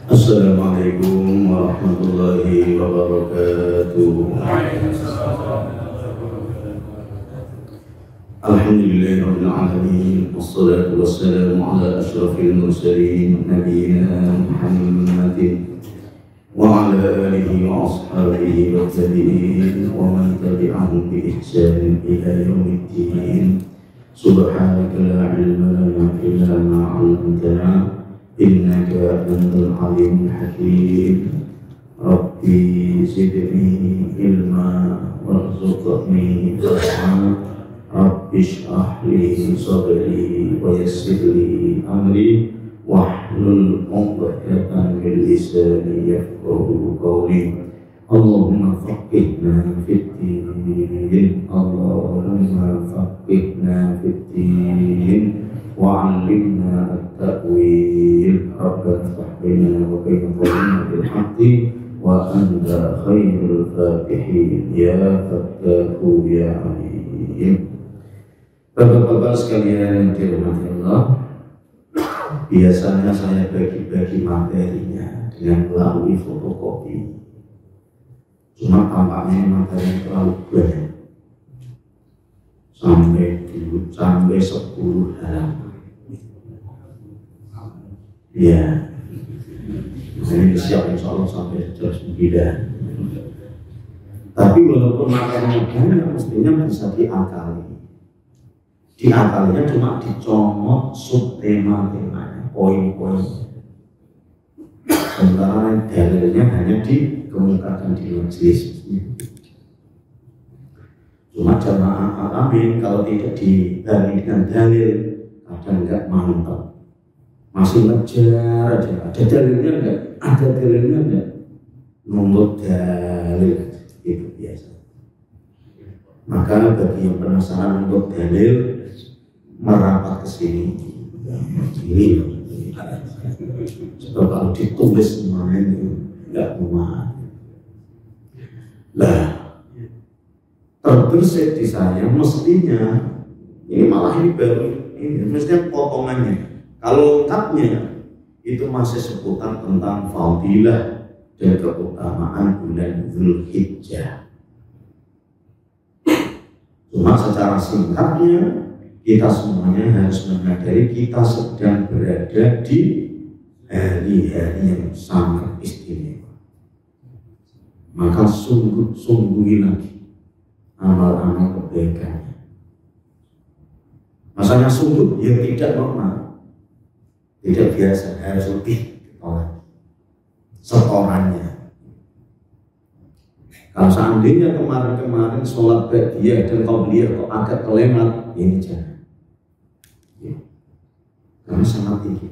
Assalamualaikum warahmatullahi wabarakatuh. Alhamdulillahirabbil alamin, wassalatu wassalamu ala asyrafil mursalin nabiyina Muhammadin wa ala alihi wa ashabihi wa tabi'in wa man tabi'ahum bi ihsanin ila yaumiddin. Subhanaka la ilma lana illa ma 'allamtana innaka antal alimul hakim. Rabbi zidni ilma warzuqni ilma. Rabbi shrah li sadri wa yassir li amri wahlul 'uqdatam min lisani yafqahu qawli. Allahumma faqihna fid din, Allahumma faqihna fid din wa 'allimna at-ta'wil. Rabbana fahmina wa bayyana bil haqqi wa anta khairul fatihin ya fattahu ya alim. Bapak-bapak sekalian yang dirahmati Allah, biasanya saya bagi-bagi materinya dengan melalui fotokopi. Cuma tampaknya materi terlalu banyak, sampai 10 halaman. Ya, ini siap insya Allah sampai jam 9. Tapi walaupun materinya banyak, mestinya bisa diakali. Diakalinya cuma dicomot subtema-temanya, poin-poinnya. Sementara dalilnya hanya dikemukakan di majelis. Cuma jamaah amin kalau tidak dibarengi dengan dalil kadang enggak mantap, masih ngejar aja. Ada dalilnya enggak? Ada dalilnya enggak? Nomor dalil itu biasa. Maka bagi yang penasaran untuk dalil, merapat ke sini. Ini sebab kalau ditulis semuanya itu enggak muat. Lah, terbersih di saya mestinya ini malah ini baru ini mestinya potongannya. Kalau lengkapnya itu masih seputar tentang fadilah dan keutamaan bulan Dzulhijjah. Cuma secara singkatnya kita semuanya harus menyadari kita sedang berada di hari-hari yang sangat istimewa. Maka sungguh-sungguhi lagi amal-amal kebaikannya. Masanya sungguh yang tidak normal, tidak biasa, harus lebih setorannya. Kalau seandainya kemarin-kemarin sholat ba'diyah dan qabliyah kok agak kelemat, ini jangan. Karena sangat tinggi.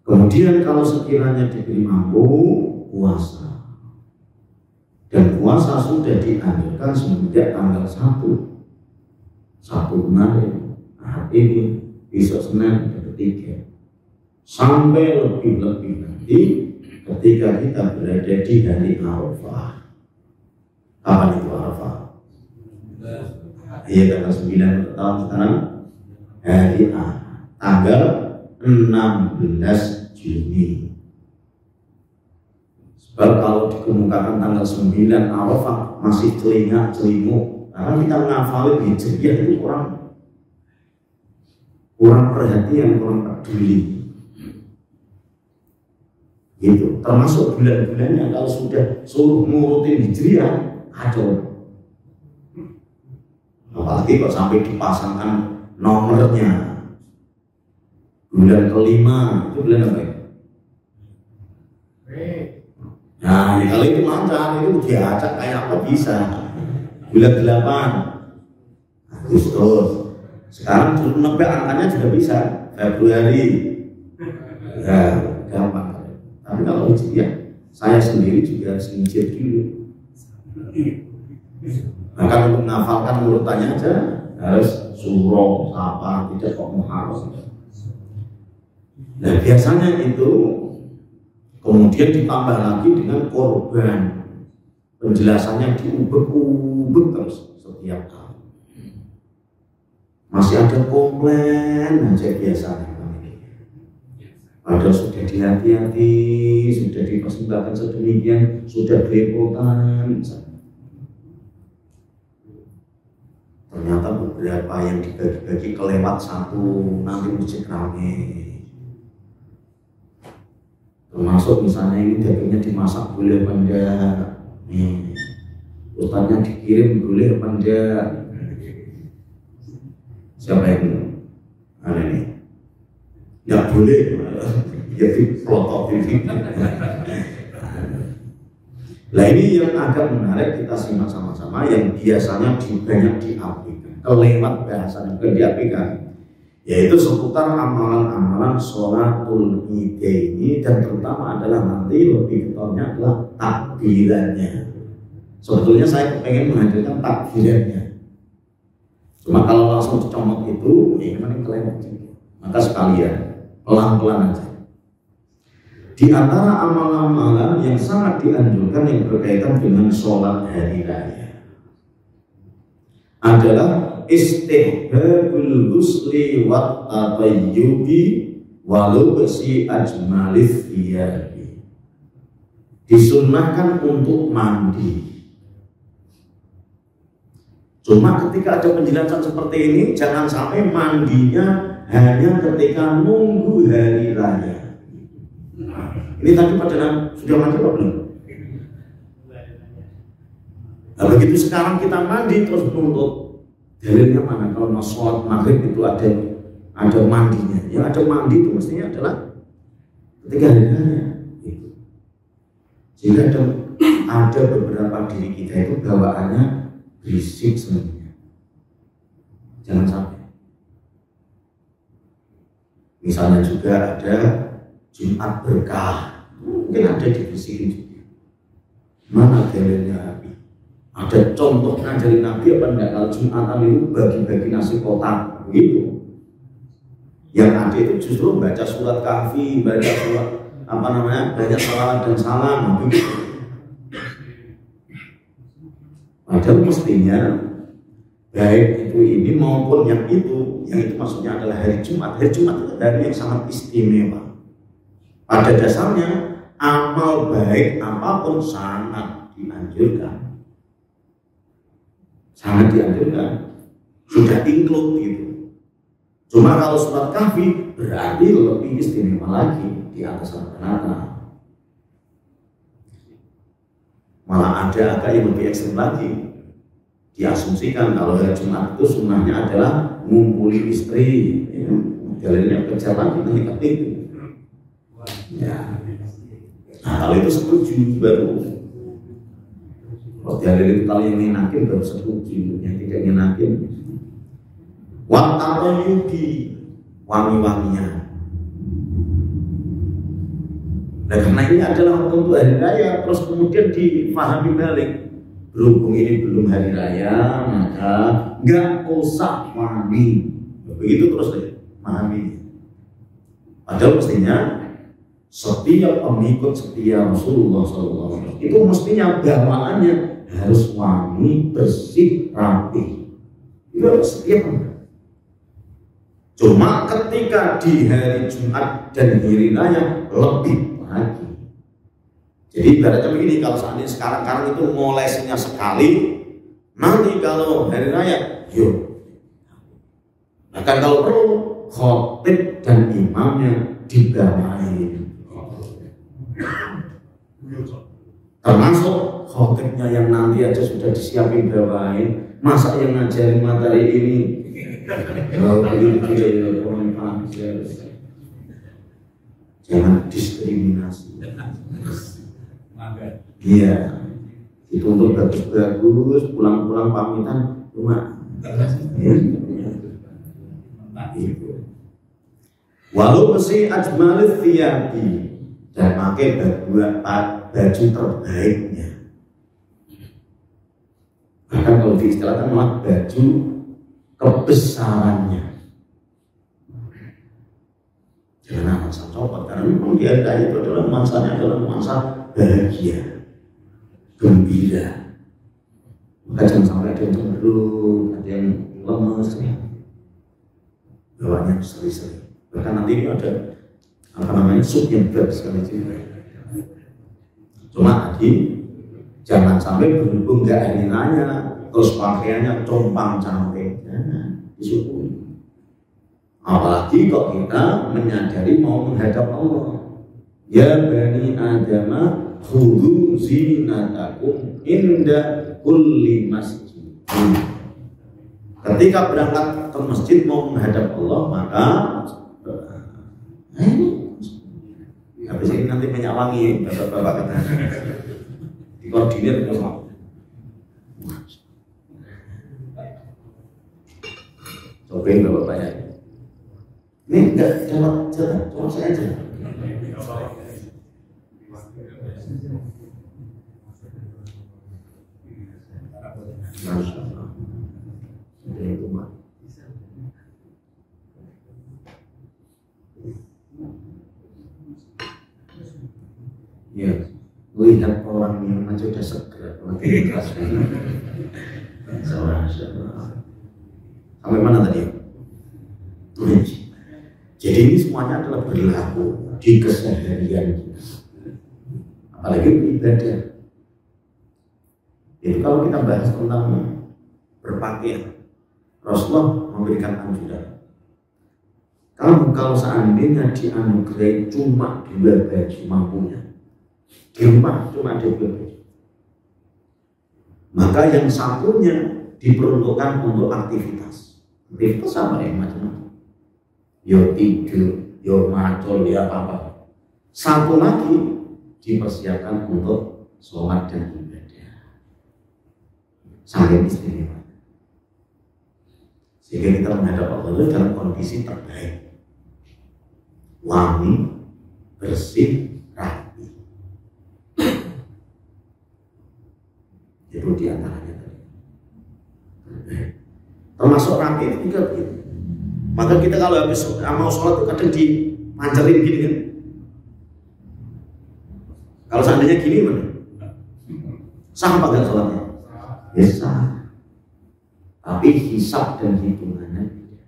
Kemudian kalau sekiranya diberi mampu puasa, dan puasa sudah dianjurkan semenjak tanggal 1 kemarin, hari ini, besok Senin ketiga, sampai lebih-lebih nanti ketika kita berada di hari Arafah. Kapan itu Arafah? Iya, tanggal 9 tahun sekarang. Hari A, tanggal 16 Juni. Sebab kalau dikemukakan tanggal 9 Arafah masih celingak-celinguk. Karena kita ngafalin hijriah itu kurang perhatian, kurang peduli. Gitu. Termasuk bulan-bulannya kalau sudah suruh ngurutin hijriah, kacau. Apalagi kok sampai dipasangkan nomornya. Bulan kelima itu bulan apa ya? Nah, ya kalau itu lancar itu diacak kayak apa bisa. Bulan 8 Agustus. Sekarang suruh nebak angkanya juga bisa. Februari. Ya, gampang. Tapi kalau hijriah, saya sendiri juga harus nginjil dulu. Maka untuk menghafalkan urutannya aja harus Suro, Safar, tidak kok Muharram. Nah biasanya itu kemudian ditambah lagi dengan korban. Penjelasannya diubek-ubek terus setiap kali. Masih ada komplain aja biasanya. Padahal sudah dihati-hati, sudah dipersembahkan sedemikian, sudah belepotan. Ternyata beberapa yang dibagi-bagi kelewat satu, nanti masjid rame. Termasuk misalnya ini dagingnya dimasak boleh apa enggak? Nih, ustaznya dikirim boleh apa enggak? Siapa yang ini? Nggak boleh, ya dipelotot ini. Nah ini yang agak menarik kita simak sama-sama, yang biasanya banyak diaplikan, kelewat bahasanya bukan diaplikan, yaitu seputar amalan-amalan sholatul idaini, dan terutama adalah nanti lebih getolnya adalah takbirannya. Sebetulnya saya pengen menghadirkan takbirannya, cuma kalau langsung dicomot itu, ya gimana kelewat. Maka sekalian pelan-pelan aja. Di antara amalan-amalan yang sangat dianjurkan yang berkaitan dengan sholat hari raya adalah istihbabul husli wa tatayyubi walau besi ajmalif thiyabi. Disunnahkan untuk mandi. Cuma ketika ada penjelasan seperti ini, jangan sampai mandinya hanya ketika nunggu hari raya. Ini tadi pada sudah mandi apa belum? Nah, begitu sekarang kita mandi terus menuntut, dalilnya mana? Kalau mau sholat maghrib itu ada mandinya. Yang ada mandi itu mestinya adalah ketika hari raya. Sehingga ada beberapa diri kita itu bawaannya berisik semuanya. Jangan sampai. Misalnya juga ada Jumat berkah, mungkin ada dibisikin juga. Mana dalilnya Nabi? Ada contoh ngajarin Nabi apa enggak? Kalau Jumatan itu bagi-bagi nasi kotak, gitu. Yang ada itu justru baca surat Kahfi, baca surat baca salawat dan salam, gitu. Padahal mestinya baik itu ini maupun yang itu maksudnya adalah hari Jumat. Hari Jumat itu hari yang sangat istimewa. Pada dasarnya amal baik apapun sangat dianjurkan, sudah include gitu. Cuma kalau surat Kahfi berarti lebih istimewa lagi di atas rata-rata. Malah ada agak yang lebih ekstrem lagi. Diasumsikan kalau hari Jumat itu sunnahnya adalah ngumpuli istri, ya. Dalilnya kerja lagi ketika itu. Ya. Nah, kalau itu setuju baru. Kalau dalil itu kalau yang ngenakin baru setuju, yang tidak ngenakin. Wataro yugi wangi-wangian. Nah, karena ini adalah untuk hari raya, terus kemudian difahami balik. Berhubung ini belum hari raya, maka nggak usah wangi. Begitu terus deh, pahami. Padahal mestinya setiap pengikut setia Rasulullah SAW itu mestinya bawaannya harus wangi, bersih, rapi. Itu harus setiap. Cuma ketika di hari Jumat dan hari raya lebih lagi. Jadi ibaratnya begini, kalau seandainya sekarang itu ngolesnya sekali, nanti kalau hari raya, yuk. Bahkan kalau perlu, khotib dan imamnya dibawain. Termasuk khotibnya yang nanti aja sudah disiapin bawain, masa yang ngajarin materi ini? Jangan diskriminasi. Iya, itu untuk bagus-bagus, pulang-pulang pamitan cuma. Gitu. Walau besi ajmalith thiyabi, dan pakai baju terbaiknya. Bahkan kalau diistilahkan malah baju kebesarannya. Jangan masa copot, karena memang di hari itu adalah masanya adalah masa bahagia, gembira. Maka jangan sampai ada yang cenderung, ada yang lemes, bawaannya seri-seri. Bahkan nanti ini ada apa namanya, subjektif sekali juga. Cuma tadi jangan sampai berhubung nggak hari nanya terus pakaiannya compang camping, disyukuri. Apalagi kok kita menyadari mau menghadap Allah. Ya bani Adam khudhu zinatakum inda kulli masjid. Ketika berangkat ke masjid mau menghadap Allah, maka habis ini nanti minyak wangi, bapak-bapak kata dikoordinir sama. Cobain bapak-bapaknya. Ini enggak jawab jalan, cuma saya aja. Masya Allah. Itu mah. Ya, lihat orang yang aja udah seger, makin keras. Sampai mana tadi? Jadi ini semuanya adalah berlaku di keseharian kita, apalagi ibadah. Jadi kalau kita bahas tentang berpakaian, Rasulullah memberikan anjuran. Kalau seandainya dianugerahi cuma 2 baju mampunya, di rumah cuma ada 2 baju, maka yang satunya diperuntukkan untuk aktivitas. Aktivitas apa ya, macam-macam. Yo tidur, yo macul, ya apa-apa. Satu lagi dipersiapkan untuk sholat dan ibadah. Saling istimewa. Sehingga kita menghadap Allah dalam kondisi terbaik, wangi, bersih, rapi. Itu diantaranya tadi. Termasuk rapi itu juga begitu. Maka kita kalau habis mau sholat itu kadang dipancerin gini kan. Kalau seandainya gini mana? Sah apa enggak sholatnya? Ya sah. Tapi hisab dan hitungannya beda.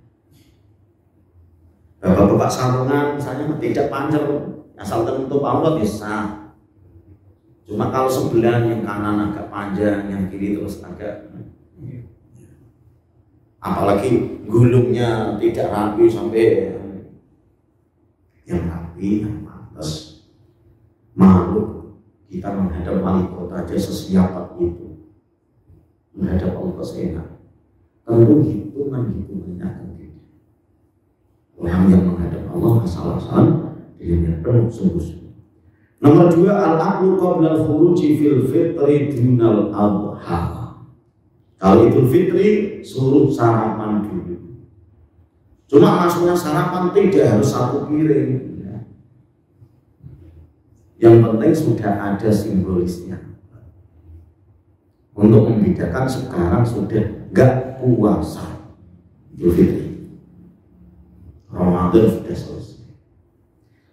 Bapak-bapak sarungan misalnya tidak pancer, asal tertutup aurat ya sah. Cuma kalau sebelah yang kanan agak panjang, yang kiri terus agak, apalagi gulungnya tidak rapi sampai yang rapi, yang pantas. Malu kita menghadap wali kota aja sesiap itu, menghadap Allah seenak. Tentu hitungannya akan beda. Orang yang menghadap Allah asal-asalan dengan yang penuh sungguh-sungguh. Nomor 2, al-aqlu qabla al-khuruji fil fitri dunal adha. Kalau Idul Fitri suruh sarapan dulu. Cuma maksudnya sarapan tidak harus 1 piring. Ya. Yang penting sudah ada simbolisnya. Untuk membedakan sekarang sudah gak puasa Idul Fitri. Ramadan sudah selesai.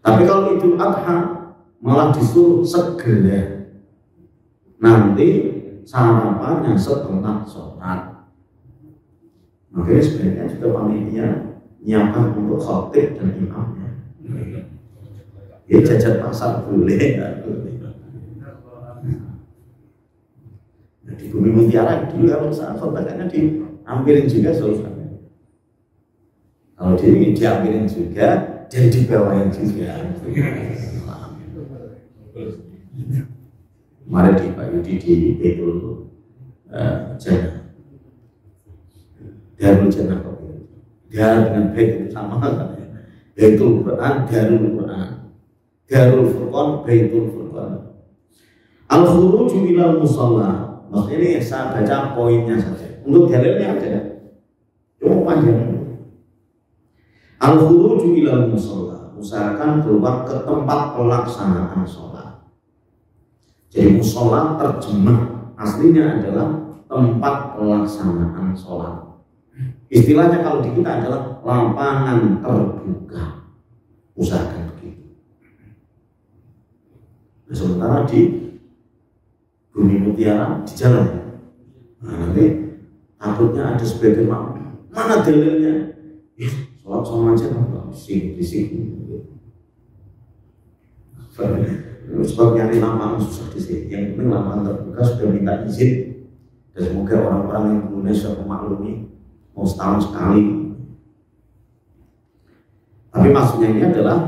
Tapi kalau Idul Adha malah disuruh segera. Nanti sarapannya setelah sholat. Makanya sebenarnya juga panitia nyiapkan untuk khotib dan imamnya. Ya jajan pasar boleh, Nah, di Bumi Mutiara dulu kalau saat khotbah kan diambilin juga selesai. Kalau di diambilin juga dan dibawain juga. Kemarin di Pak Yudi di Betul Jannah, Darul Jannah kok. Dar dengan baik itu sama kan? Baitul Quran, Darul Quran, Darul Furqan, Baitul Furqan. Al-khuruju ilal musalla. Maksudnya ini saya baca poinnya saja. Untuk dalilnya ada, cuma panjang. Al-khuruju ilal musalla, usahakan keluar ke tempat pelaksanaan sholat. Jadi musola terjemah aslinya adalah tempat pelaksanaan sholat. Istilahnya kalau di kita adalah lapangan terbuka. Usahakan begitu. Nah, sementara di Bumi Mutiara di jalan. Nah, nanti takutnya ada sebagian mana dalilnya? Sholat sama aja nggak bising. Sebab nyari lapangan susah di sini. Yang penting lapangan terbuka sudah minta izin. Dan semoga orang-orang yang Indonesia memaklumi mau setahun sekali. Tapi maksudnya ini adalah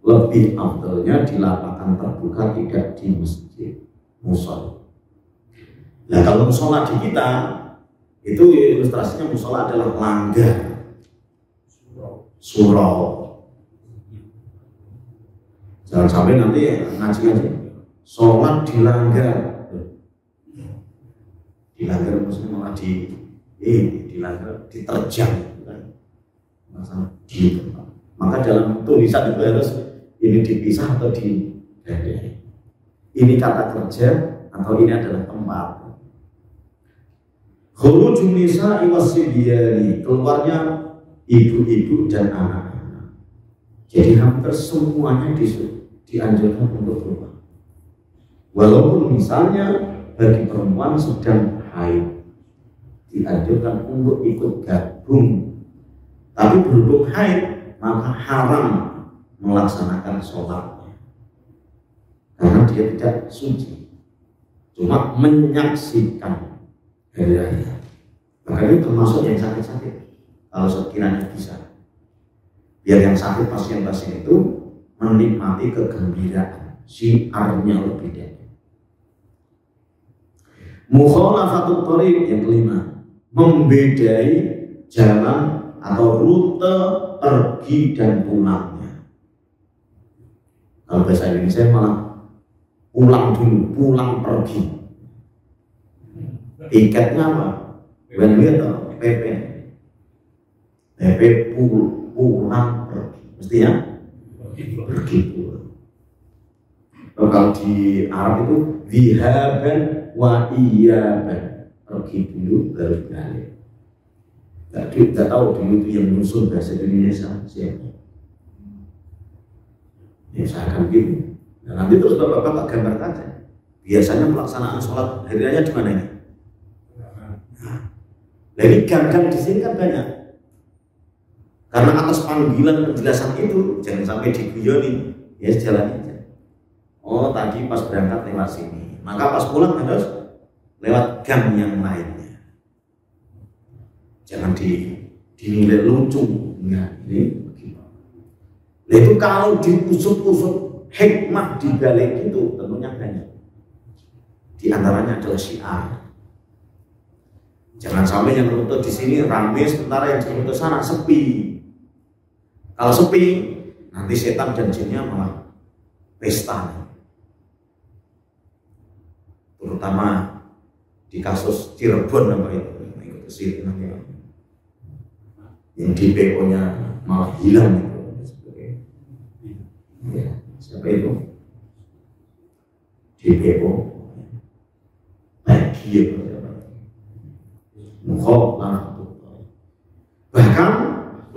lebih afdalnya di lapangan terbuka, tidak di masjid musola. Nah kalau musola di kita itu ilustrasinya musola adalah langgar, surau. Jangan sampai nanti ngaji-ngaji sholat dilanggar, maksudnya malah dilanggar, diterjang, kan? Maka dalam tulisan itu harus ini dipisah atau dibeda. Ini kata kerja atau ini adalah tempat. Khurujun nisa'i wasyibiyani, keluarnya ibu-ibu dan anak-anak. Jadi hampir semuanya dianjurkan untuk keluar. Walaupun misalnya bagi perempuan sedang haid dianjurkan untuk ikut gabung, tapi berhubung haid maka haram melaksanakan sholatnya karena dia tidak suci, cuma menyaksikan hari raya. Makanya termasuk yang sakit-sakit kalau sekiranya bisa, biar yang sakit pasien-pasien itu menikmati kegembiraan, syiarnya lebih dari. Mukhalafatut thariq yang kelima, membedai jalan atau rute pergi dan pulangnya. Kalau bahasa Indonesia malah pulang dulu, pulang pergi. Tiketnya apa? One way atau PP? PP pulang pergi, mestinya pergi pulang. Kalau di Arab itu dhihaban wa iyaban, pergi dulu baru balik. Tidak tahu dulu itu yang musuh bahasa Indonesia siapa? Ya saya akan gitu. Nah, nanti terus bapak-bapak gambarkan saja. Biasanya pelaksanaan sholat hari raya di mana ini? Nah ini gang-gang di sini kan banyak. Karena atas panggilan penjelasan itu jangan sampai diguyoni, ya jalan aja. Oh tadi pas berangkat lewat sini, maka pas pulang harus lewat gang yang lainnya. Jangan dinilai lucu, enggak ini begitu. Nah itu kalau diusut-usut hikmah di balik itu tentunya banyak. Di antaranya adalah syiar. Jangan sampai yang rute di sini ramai, sementara yang di rute sana sepi. Kalau sepi, nanti setan dan jinnya malah pesta. Terutama di kasus Cirebon apa itu, ikut ke sini namanya. Yang di PO-nya malah hilang itu. Ya, siapa itu? Di PO. Bagi apa? Bahkan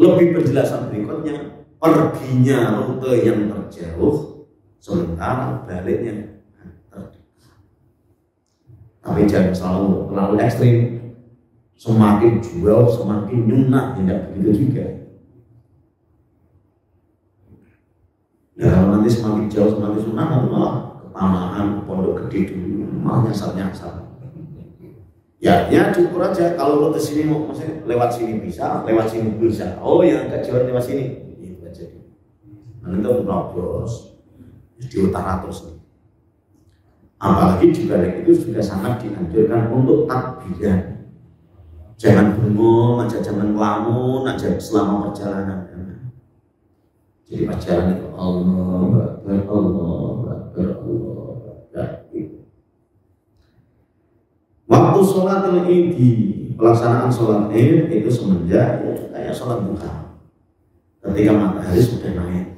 lebih penjelasan berikutnya, perginya rute yang terjauh, sementara baliknya terdekat. Tapi jangan selalu terlalu ekstrim, semakin jauh semakin nyunah, tidak begitu juga. Ya kalau nanti semakin jauh semakin sunnah, nanti malah kepanahan, pondok gede dulu, malah nyasar-nyasar. Ya cukup aja kalau rute sini mau maksudnya lewat sini bisa, lewat sini bisa. Oh yang agak jauh lewat sini, itu aja. Nanti itu terobos di utara terus. Apalagi di balik itu sudah sangat dianjurkan untuk takbiran. Jangan bengong aja, jangan ngelamun aja selama perjalanan. Jadi perjalanan itu Allah Akbar, Allah Akbar, Allah Akbar. Waktu sholat Id, pelaksanaan sholat Id itu semenjak ya, kayak sholat duha, ketika matahari sudah naik.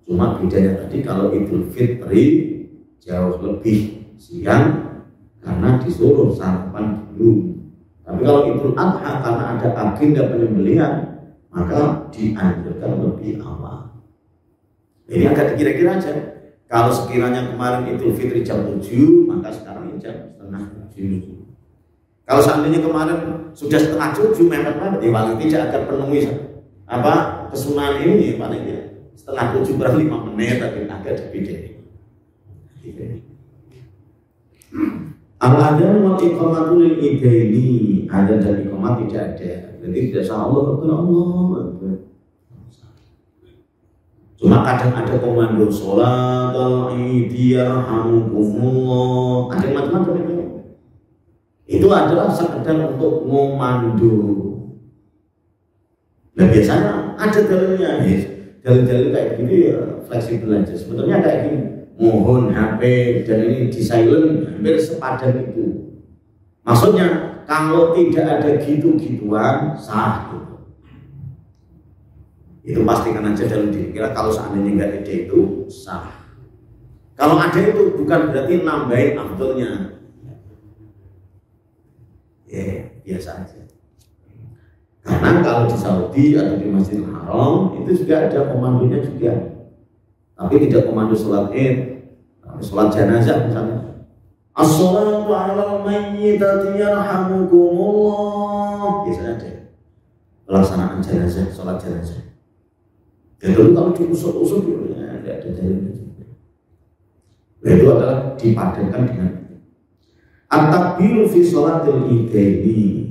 Cuma bedanya tadi kalau Idul Fitri jauh lebih siang karena disuruh sarapan dulu. Tapi kalau Idul Adha karena ada agenda penyembelihan maka dianjurkan lebih awal. Ini agak dikira-kira aja. Kalau sekiranya kemarin Idul Fitri jam 7, maka sekarang jam setengah 7. Kalau seandainya kemarin sudah setengah 7, mepet-mepet, ya paling tidak akan penuhi apa kesunahan ini paling tidak setengah 7 kurang 5 menit tapi agak dibeda. Al-adhan wal iqamatu lil idaini, adzan dan iqamah tidak ada. Jadi tidak sah Allah Akbar, Allah Akbar. Cuma kadang ada komando sholatul idi yarhamukumullah, ada macam-macam itu. Itu adalah sekedar untuk ngomando. Nah biasanya ada dalilnya, dalil-dalil kayak gini ya fleksibel aja. Sebetulnya kayak gini, mohon HP dan ini di silent, hampir sepadan itu. Maksudnya kalau tidak ada gitu-gituan sah gitu. Itu pastikan aja dalam diri kira kalau seandainya nggak ada itu sah. Kalau ada itu bukan berarti nambahin afdolnya. Ya biasa aja. Karena kalau di Saudi atau di Masjidil Haram itu juga ada komandonya juga. Tapi tidak komando sholat id, sholat jenazah misalnya. As-sholatu 'alal mayyitati yarhamukumullah. Biasanya ada pelaksanaan jenazah, sholat jenazah. Dan dulu kalau diusut-usut dulu ya tidak ada dalilnya. Itu adalah dipadankan dengan at-takbiru fi sholatil idaini.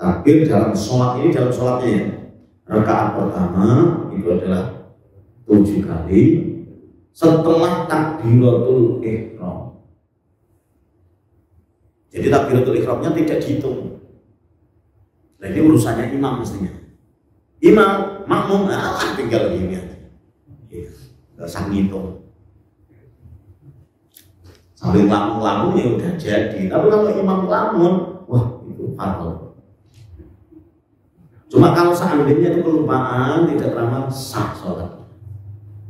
Takbir dalam sholat ini, dalam sholatnya ya. Rakaat pertama itu adalah 7 kali setelah takbiratul ihram. Jadi takbiratul ihramnya tidak dihitung. Nah, ini urusannya imam mestinya. Imam, makmum, tinggal ini aja. Gak usah ngitung. Sambil ngelamun ya udah jadi. Tapi kalau imam ngelamun, wah itu fatal. Cuma kalau seandainya itu kelupaan, tidak ramah, sah sholat.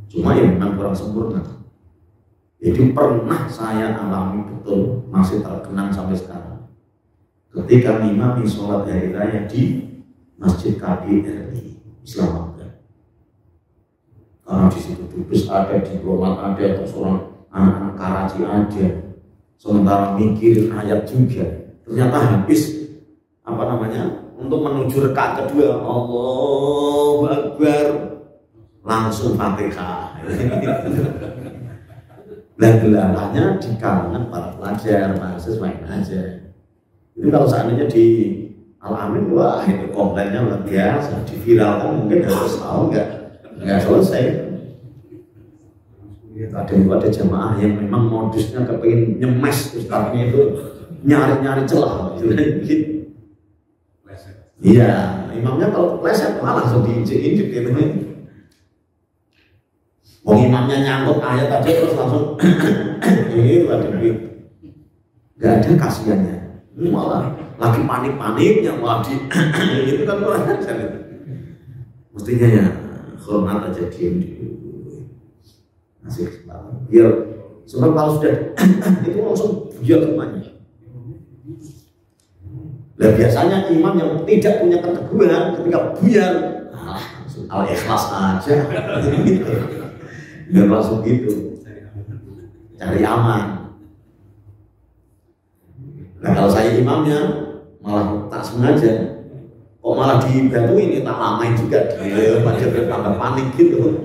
Cuma ya memang kurang sempurna. Jadi pernah saya alami betul, masih terkenang sampai sekarang. Ketika imam sholat hari raya di Masjid KBRI Islamabad. Karena di situ dubes ada, diplomat ada, atau seorang anak-anak Karachi ada. Sementara mikir ayat juga. Ternyata habis untuk menuju rakaat kedua, Allahu Akbar, langsung Fatihah. Dan gelarnya di kalangan para pelajar, mahasiswa aja. Jadi kalau seandainya di Al-Amin, wah itu komplainnya luar biasa, diviralkan mungkin harus tahu nggak selesai. Ada jamaah yang memang modusnya kepingin nyemes ustadznya itu nyari celah gitu. Iya, imamnya kalau kepleset malah langsung diinjek-injek gitu. Mau imamnya nyangkut ayat aja terus langsung ini nggak ada kasihannya. Ini malah lagi panik-paniknya malah di itu kan kurang ajar. Mestinya ya hormat aja, diam dulu, ngasih kesempatan. Biar sebab kalau sudah itu langsung buyar semuanya. Dan biasanya imam yang tidak punya keteguhan ketika buyar, al-ikhlas aja, nggak langsung gitu, cari aman. Nah kalau saya imamnya malah tak sengaja, kok malah dibantuin, ini tak lamain juga dia pada bertambah panik gitu.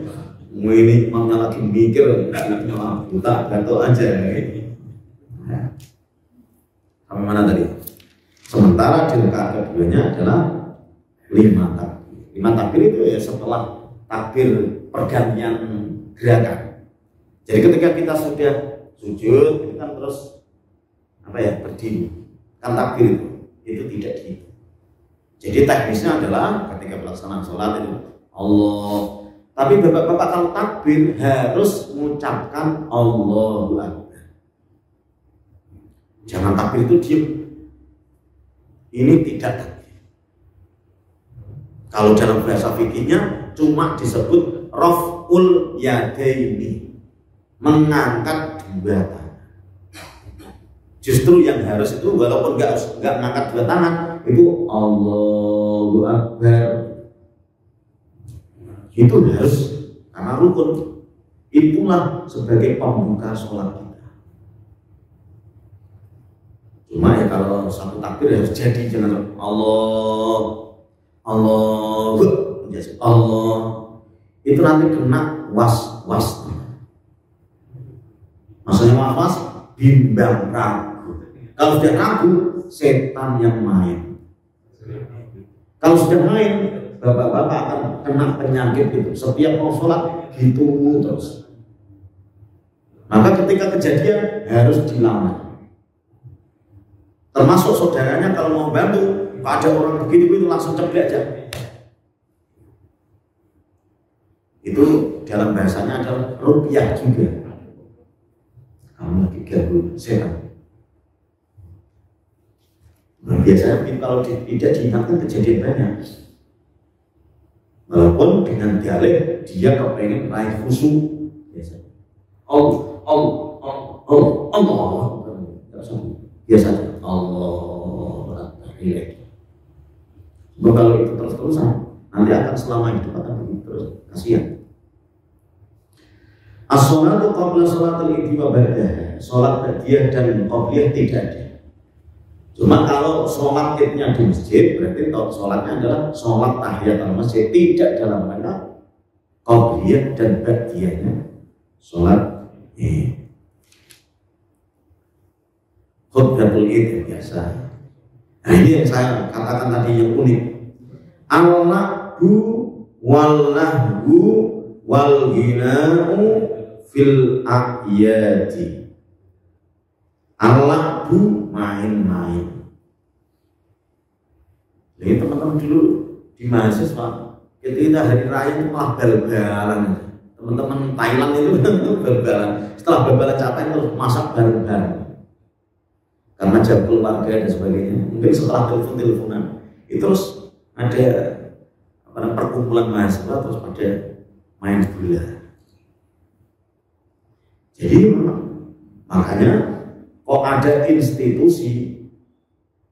Ini imamnya lagi mikir, malah buta bantu aja. Nah, sampai mana tadi? Sementara di rakaat keduanya adalah 5 takbir. 5 takbir itu ya setelah takbir pergantian gerakan. Jadi ketika kita sudah sujud, kita kan terus berdiri, kan takbir itu tidak gitu. Jadi teknisnya adalah ketika pelaksanaan sholat itu Allah. Tapi bapak-bapak kalau takbir harus mengucapkan Allahu Akbar. Jangan takbir itu diam. Ini tidak takbir. Kalau dalam bahasa fikihnya cuma disebut raf'ul yadaini, mengangkat 2 tangan. Justru yang harus itu walaupun nggak ngangkat 2 tangan itu Allahu Akbar. Itu harus karena rukun. Itulah sebagai pembuka sholat kita. Cuma ya kalau satu takbir harus jadi, jangan Allah. Itu nanti kena was-was. Maksudnya was-was, bimbang ragu. Kalau sudah ragu, setan yang main. Kalau sudah main, bapak-bapak akan kena penyakit itu. Setiap mau sholat gitu terus. Maka ketika kejadian harus dilamar. Termasuk saudaranya kalau mau bantu, ada orang begitu itu langsung ceplek aja. Itu dalam bahasanya adalah ruqyah juga. Kamu lagi ganggu setan. Nah, biasanya kalau tidak diingatkan kejadian banyak. Walaupun dengan dalih dia kepengen raih khusyuk. Biasanya. Allah. Biasanya Allah. Kalau itu terus-terusan, nanti akan selama hidup akan begitu terus. Kasihan. As-sholatu qabla sholatil idhi wa ba'daha. Sholat ba'diyah dan qabliyah tidak ada. Cuma kalau sholat idnya di masjid, berarti sholatnya adalah sholat tahiyatul masjid, tidak dalam rangka qabliyah dan ba'diyahnya sholat id. Khutbatul id biasa. Nah ini yang saya katakan tadi yang unik. Al-lahu wal-lahu wal-ghina'u fil a'yadi. Al-lahu main-main. Jadi teman-teman dulu di mahasiswa kita hari raya itu malah bal-balan. Teman-teman Thailand itu bal-balan. Setelah bal-balan capek terus masak bareng-bareng. Karena jam keluarga dan sebagainya. Mungkin setelah telepon-teleponan itu terus ada perkumpulan mahasiswa terus pada main bola. Jadi makanya kok ada institusi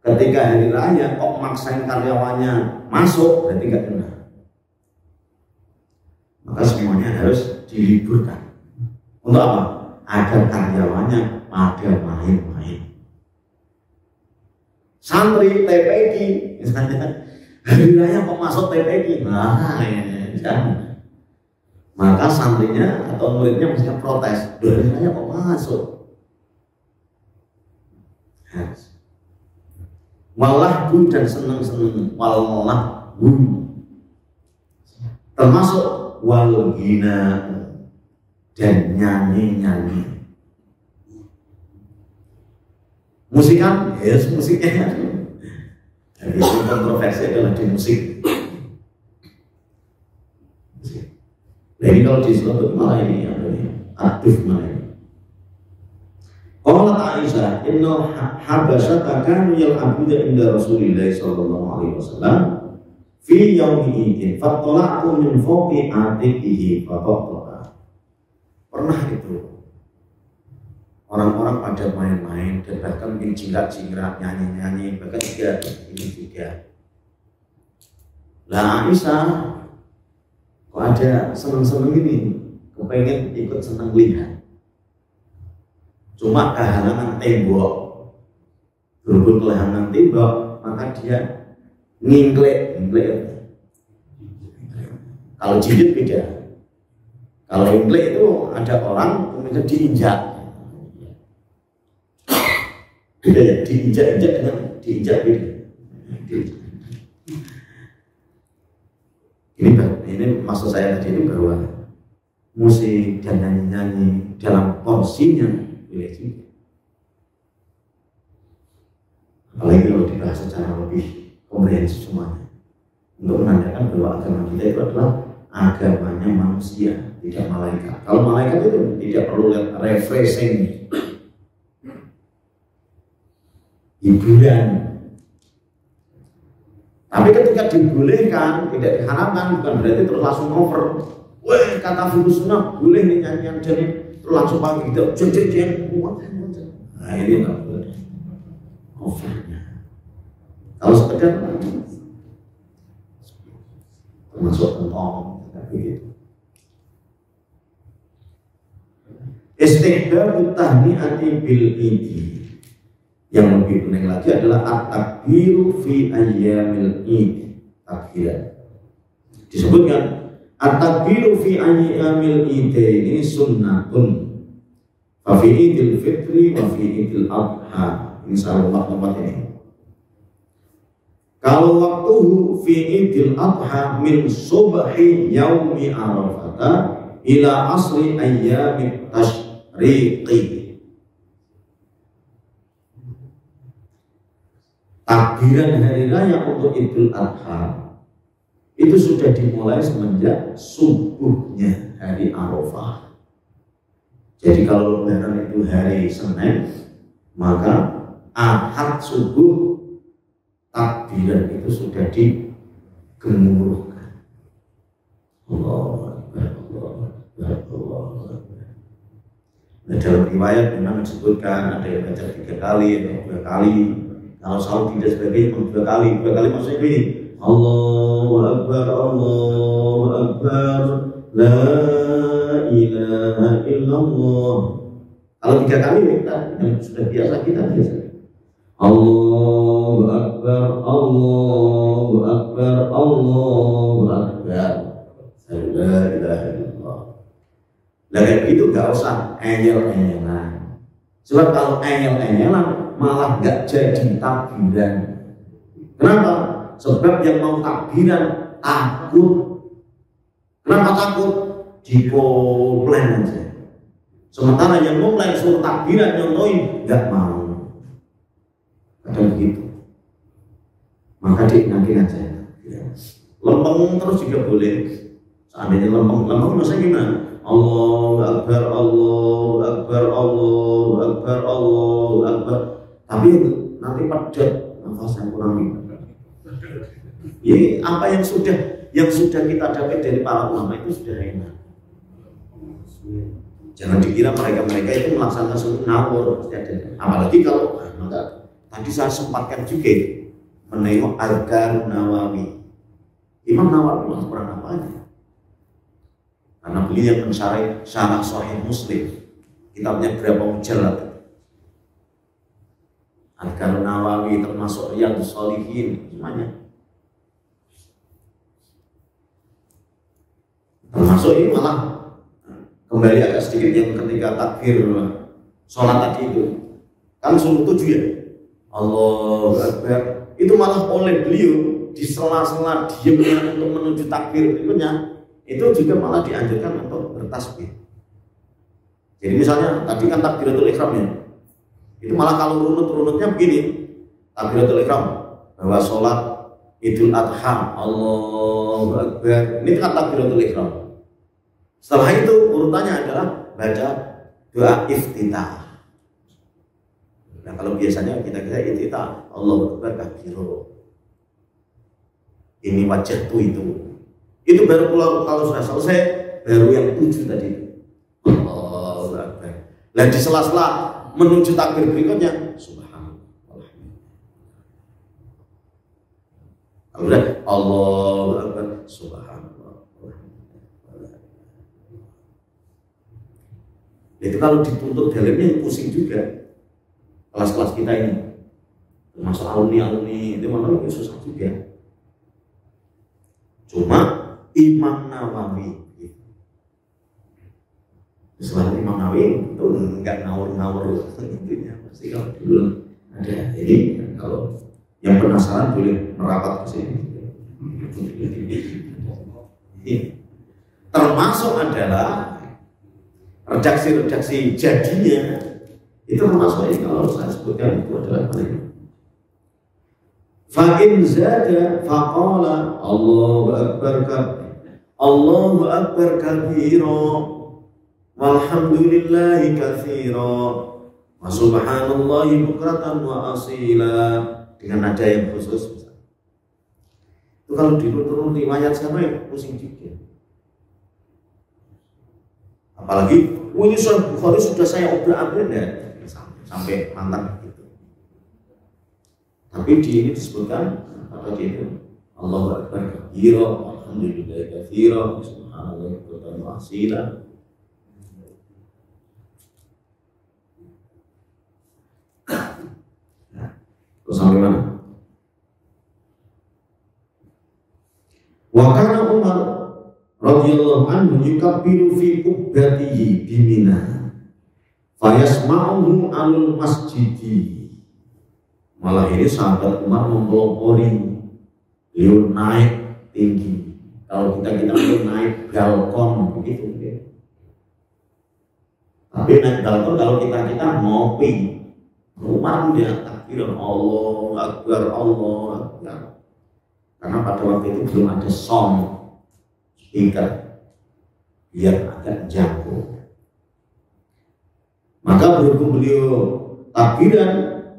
ketika hari raya kok maksain karyawannya masuk, berarti nggak benar. Maka semuanya harus diliburkan. Untuk apa? Agar karyawannya pada main-main. Santri TPG misalnya hari raya kok masuk TPG, nah jangan. Maka santrinya atau muridnya mesti protes, hari raya kok masuk. Wallahu dan seneng-seneng, wallahu termasuk walghina dan nyanyi-nyanyi. Musik kan, yes musiknya. Jadi kontroversi adalah di musik. Jadi kalau di Islam itu malah ini apa ini? Aduf malah ini. Qalat Aisyah, inna habasyata kanu yal'abuna inda Rasulillah sallallahu alaihi wasallam fi yaumi idin fattala'tu min fawqi atiqihi fataqta. Pernah itu orang-orang pada main-main dan bahkan mungkin jingkrak-jingkrak, nyanyi-nyanyi, bahkan juga ini juga. Lah Aisyah kok ada seneng-seneng ini, kepengen ikut seneng lihat. Cuma kehalangan tembok, berhubung kehalangan tembok, maka dia nginglek. Kalau jilid beda. Kalau nginglek itu ada orang kemudian diinjak. Beda ya, diinjak-injak dengan diinjak beda. Ini maksud saya tadi ini bahwa musik dan nyanyi-nyanyi dalam porsinya boleh juga. Apalagi kalau dibahas secara lebih komprehensif semuanya, untuk menandakan bahwa agama kita itu adalah agamanya manusia, tidak malaikat. Kalau malaikat itu tidak perlu refreshing, hiburan. Tapi ketika dibolehkan, tidak diharapkan, bukan berarti terus langsung over. Wah, kata virus sunnah boleh nih nyanyian jadi terus langsung pagi gitu, jen. Nah ini nggak boleh. Overnya. Kalau sekedar termasuk tentang begitu. Istihbab tahni'ati bil idi. Yang lebih penting lagi adalah at-takbiru fi ayyamil id. Takbir. Disebutkan At-takbiru fi ayyamil idaini sunnatun. Fa fi idil fitri wa fi idil adha. Insyaallah tempat ini. Kalau waktu fi idil adha min subhi yaumi arafata ila asli ayyamit tasyriqi. Takbiran hari raya untuk Idul Adha itu sudah dimulai semenjak subuhnya hari Arafah. Jadi kalau lebaran itu hari Senin, maka Ahad subuh takbiran itu sudah digemuruhkan. Allah Akbar, Allah Akbar, Allah Akbar. Nah, dalam riwayat memang disebutkan ada yang baca 3 kali, ada 2 kali. Kalau Saudi dan sebagainya 2 kali maksudnya ini Allahu Akbar, Allahu Akbar, La ilaha illallah. Kalau 3 kali kita yang sudah biasa kita biasa. Allahu Akbar, Allahu Akbar, Allahu Akbar, La ilaha illallah. Lah kayak gitu nggak usah engel-engelan. Sebab kalau engel-engelan malah nggak jadi takbiran. Kenapa? Sebab yang mau takbiran takut. Kenapa takut? Dikomplain aja. Sementara yang komplain suruh takbiran nyontoin nggak mau. Kadang begitu. Maka diingatin aja. Lempeng terus juga boleh. Seandainya lempeng maksudnya gimana? Allahu Akbar, Allahu Akbar, Allahu Akbar, Allahu Akbar. Tapi nanti padat nafasnya kurang. Ini apa yang sudah kita dapat dari para ulama itu sudah enak. Jangan dikira mereka itu melaksanakan semua ngawur. Apalagi kalau maka tadi saya sempatkan juga menengok Al-Qarn Nawawi. Imam Nawawi masih kurang apanya? Karena beliau yang mensyarah syarah Sahih Muslim. Kitabnya berapa mujalad? Al-Qarn Nawawi termasuk Riyadhus Shalihin semuanya. Termasuk ini malah kembali agak sedikit yang ketika takbir sholat tadi itu kan suruh 7 ya. Allahu Akbar. Itu malah oleh beliau di sela-sela diamnya untuk menuju takbir berikutnya itu juga malah dianjurkan untuk bertasbih. Jadi misalnya tadi kan takbiratul ihram ya. Itu malah kalau runut-runutnya begini. Takbiratul ihram bahwa sholat Idul Adha Allahu Akbar. Ini kan takbiratul ihram. Setelah itu urutannya adalah baca doa iftitah. Nah kalau biasanya kita iftitah Allahu Akbar kabiru. Ini wajah itu. Itu baru kalau sudah selesai baru yang 7 tadi. Allahu Akbar. Lah di sela-sela menuju takbir berikutnya subhanallah. Kalau udah Allahu Akbar subhanallah. Itu kalau dituntut dalamnya pusing juga. Kelas-kelas kita ini termasuk alumni itu memang susah juga. Cuma Imam Nawawi selain Imam Nawawi itu enggak ngawur-ngawur intinya pasti kalau dulu ada. Jadi kalau yang penasaran boleh merapat ke sini. Termasuk adalah redaksi jadinya itu termasuk ini kalau saya sebutkan itu adalah paling fa'in zada faqala Allahu Akbar Allahu Akbar kabira walhamdulillahi katsira wa subhanallahi bukratan wa asila dengan nada yang khusus. Itu kalau turun riwayat siapa yang pusing juga. Apalagi ini Sahih Bukhari sudah saya obrak-abrik ya sampai mantan gitu. Tapi di ini disebutkan apa dia itu Allahu Akbar kabira alhamdulillahi katsira subhanallahi bukratan wa asila. Terus sampai mana? Wa kana Umar radhiyallahu anhu yukabbiru fi qubbatihi di Mina fayasma'uhu alul masjidi. Malah ini sahabat Umar mempelopori, beliau naik tinggi. Kalau kita naik balkon begitu ya. Tapi naik balkon kalau kita ngopi, Umar dia takbir Allahu Akbar, Allahu Akbar. Karena pada waktu itu belum ada sound speaker biar agak jago. Maka berhubung beliau takbiran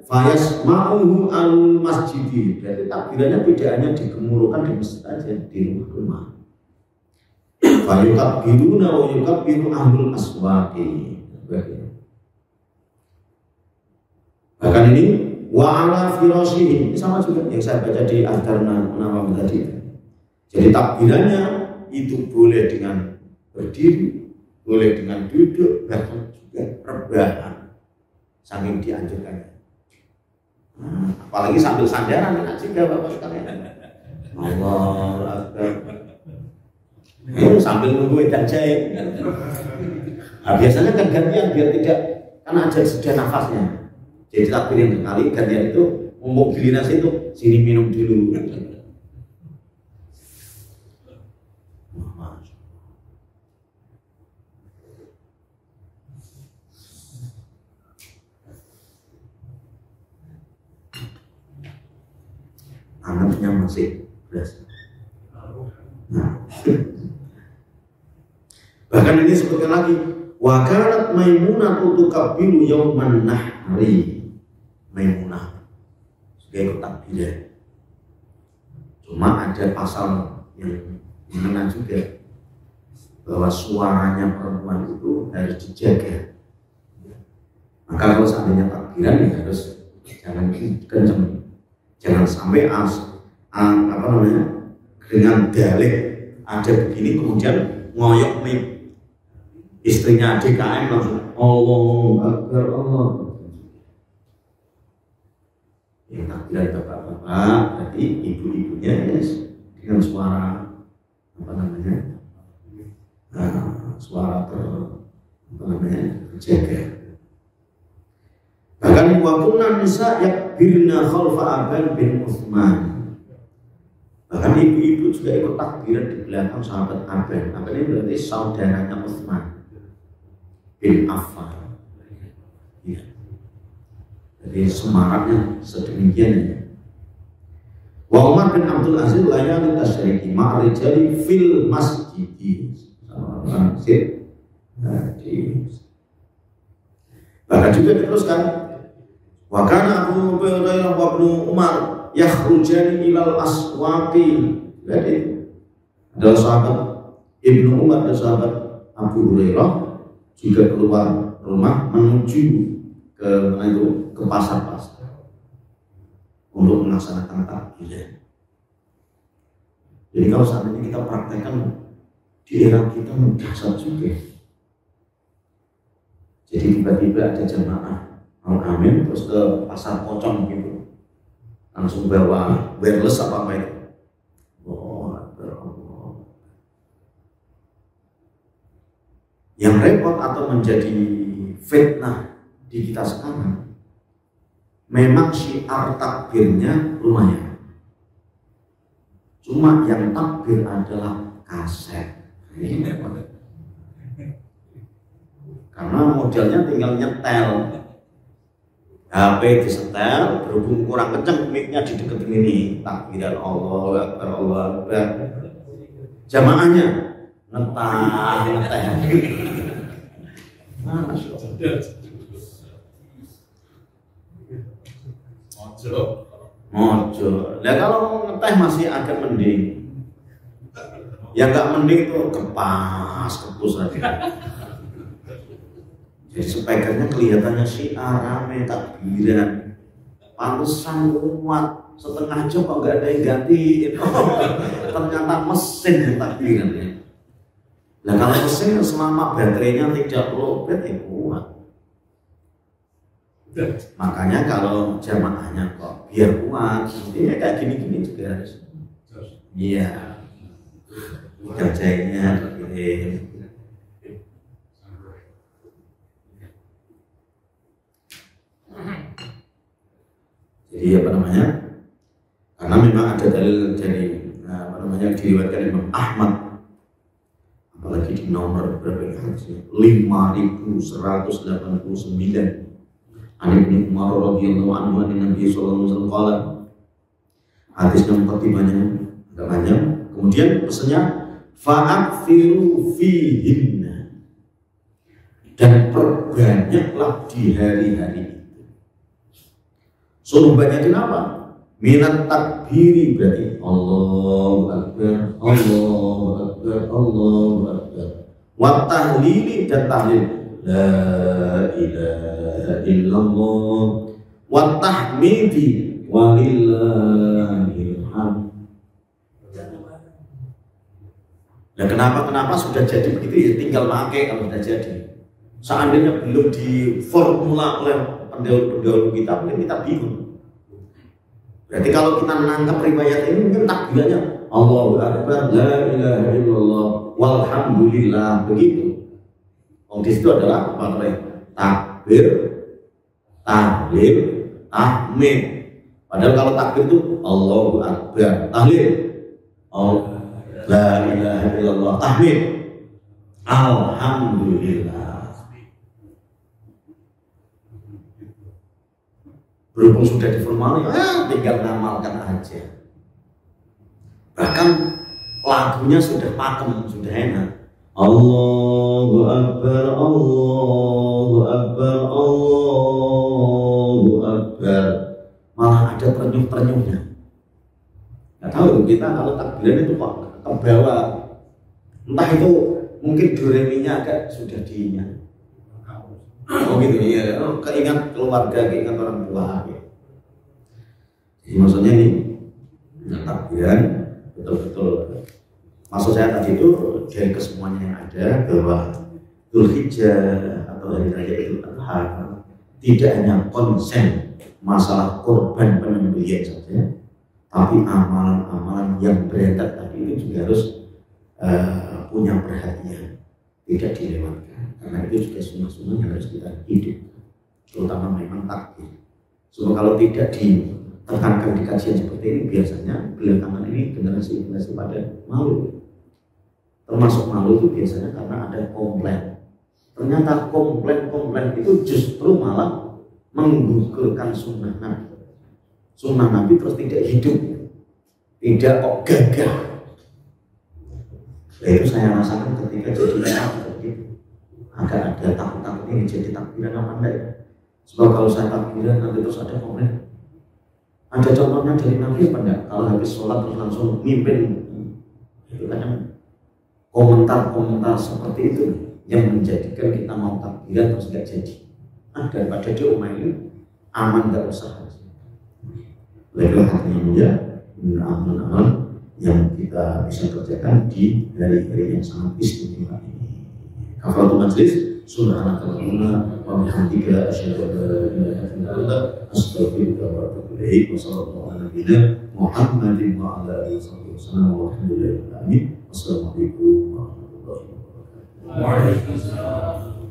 fayasma'uhu al masjidi, berarti takbirannya tidak hanya digemuruhkan di masjid saja, di rumah-rumah. Fayukabbiruna wa yukabbiru ahlul aswaqi. Bahkan ini wa ala firasyihi, ini sama juga yang saya baca di Adhkar Nawawi tadi. Jadi takbirannya itu boleh dengan berdiri, boleh dengan duduk, bahkan juga rebahan, saking dianjurkannya. Apalagi sambil sandaran enak juga Bapak sekalian. Allahu Akbar. Sambil nunggu edang jahe. Nah, biasanya kan gantian biar tidak, kan ada jeda nafasnya. Jadi takbirin sekali, gantian itu mumpung giliran situ, sini minum dulu. Anaknya masih beras. Nah. Bahkan ini sebutkan lagi, wa kanat Maimunah tukabbiru yauman nahri. Maimunah juga ikut takbir. Cuma ada pasal yang mengenai juga bahwa suaranya perempuan itu harus dijaga. Maka kalau seandainya takbiran ya harus jangan kenceng, jangan sampai dengan dalih ada begini kemudian ngoyok mic. Istrinya DKM langsung Allahu Akbar, Allah. Yang takbiran bapak-bapak, berarti ibu-ibunya yes, dengan suara suara terjaga. Bahkan wakunna nisa yakbirna khalfa Aban bin Utsman. Bahkan ibu-ibu juga ikut takbiran di belakang sahabat Aban. Aban ini berarti saudaranya Utsman bin Affan. Ya. Jadi semaraknya sedemikian. Wa Umar bin Abdul Aziz layani tasyriki ma'rijali fil masjidi. Bahkan juga diteruskan wa kana Abu Hurairah wa Ibnu Umar yakhrujani ilal aswaqi. Jadi adalah sahabat Ibnu Umar dan sahabat Abu Hurairah juga keluar rumah menuju ke pasar-pasar untuk melaksanakan takbir. Jadi kalau saat ini kita praktekkan di era kita dahsyat juga. Jadi tiba-tiba ada jamaah mau amin terus ke pasar pocong gitu, langsung bawa wireless apa itu. Yang repot atau menjadi fitnah di kita sekarang, memang syiar takbirnya lumayan, cuma yang takbir adalah kaset. Ini repot. Karena modelnya tinggal nyetel, HP disetel, berhubung kurang kenceng mic-nya di dekat ini, takbiran Allahu Akbar, Allahu Akbar. Jamaahnya ngetah. Mojo. Nah kalau ngeteh masih agak mending. Yang nggak mending itu kepus aja. Jadi speakernya kelihatannya syiar, rame, takbiran, pantesan kuat, setengah jam kok nggak ada yang gantiin. Ternyata mesin yang takbiran ya. Nah kalau mesin selama baterainya tidak lowbat ya kuat. Makanya kalau jamaahnya kok biar kuat, ya kayak gini-gini juga harus. Iya. kerjanya kirim. Jadi apa namanya? Karena memang ada dalil dari diriwayatkan Imam Ahmad, apalagi di nomor berapa hadisnya 5189. An Ibnu Umar radhiyallahu anhu an Nabi sallallahu alaihi wasallam qala. Hadis nomor agak panjang. Kemudian pesannya fa'akthiru fihinna, dan perbanyaklah di hari-hari itu. Suruh banyakin apa? Minat takbiri, berarti Allahu Akbar, Allahu Akbar, Allahu Akbar. Wa tahlili, dan tahlil la ilaha illallah. Wa tahmidi walillahil hamd. Nah, kenapa sudah jadi begitu ya, tinggal pakai kalau sudah jadi. Seandainya belum diformula oleh pendahulu kita, mungkin kita bingung. Berarti kalau kita menangkap riwayat ini, mungkin takbirnya Allahu Akbar, la ilaha illallah, walhamdulillah, begitu. Di situ adalah apa namanya? Takbir, tahlil, tahmid. Padahal kalau takbir itu Allahu Akbar, tahlil, la ilaha illallah, tahmid, alhamdulillah. Berhubung sudah diformali, tinggal ngamalkan aja. Bahkan lagunya sudah pakem, sudah enak. Allahu Akbar, Allahu Akbar, Allahu Akbar. Malah ada ternyuh-ternyuhnya. Nggak tahu kita kalau takbiran itu kok kebawa. Entah itu mungkin doreminya agak sudah diingat. Oh gitu ya, keingat keluarga, keingat orang tua. Jadi maksudnya ini takbiran betul-betul. Maksud saya tadi itu dari kesemuanya yang ada bahwa Dzulhijjah atau hari raya Idul Adha tidak hanya konsen masalah korban penyembelihan saja, tapi amalan-amalan yang beredar tadi itu juga harus punya perhatian, tidak dilewatkan. Karena itu juga sunnah-sunnah yang harus kita hidup, terutama memang takbir. So kalau tidak ditekankan di kajian seperti ini, biasanya belakangan ini generasi-generasi pada malu. Termasuk malu itu biasanya karena ada komplain. Ternyata komplain itu justru malah menggugurkan sunnah Nabi. Sunnah Nabi terus tidak hidup, tidak kok gagah. Itu saya rasakan ketika jadi agak ada takut-takut ini jadi takbiran apa enggak ya? Sebab kalau saya takbiran nanti terus ada komplain. Ada contohnya dari Nabi apa enggak? Kalau habis sholat terus langsung mimpin, itu kan komentar-komentar seperti itu yang menjadikan kita mau takbiran terus enggak jadi. Daripada diomelin, aman enggak usah. Lebih hatinya aman-aman yang kita bisa kerjakan di hari-hari yang sangat istimewa ini. Kafaratul majlis, subhanakallahumma wa bihamdika asyhadu an la ilaha illa anta astaghfiruka wa atubu ilaik. Wa sallallahu ala nabiyyina Muhammadin wa ala alihi wasallam. Walhamdulillahi rabbil alamin. Wassalamualaikum warahmatullahi wabarakatuh. Waalaikumsalam.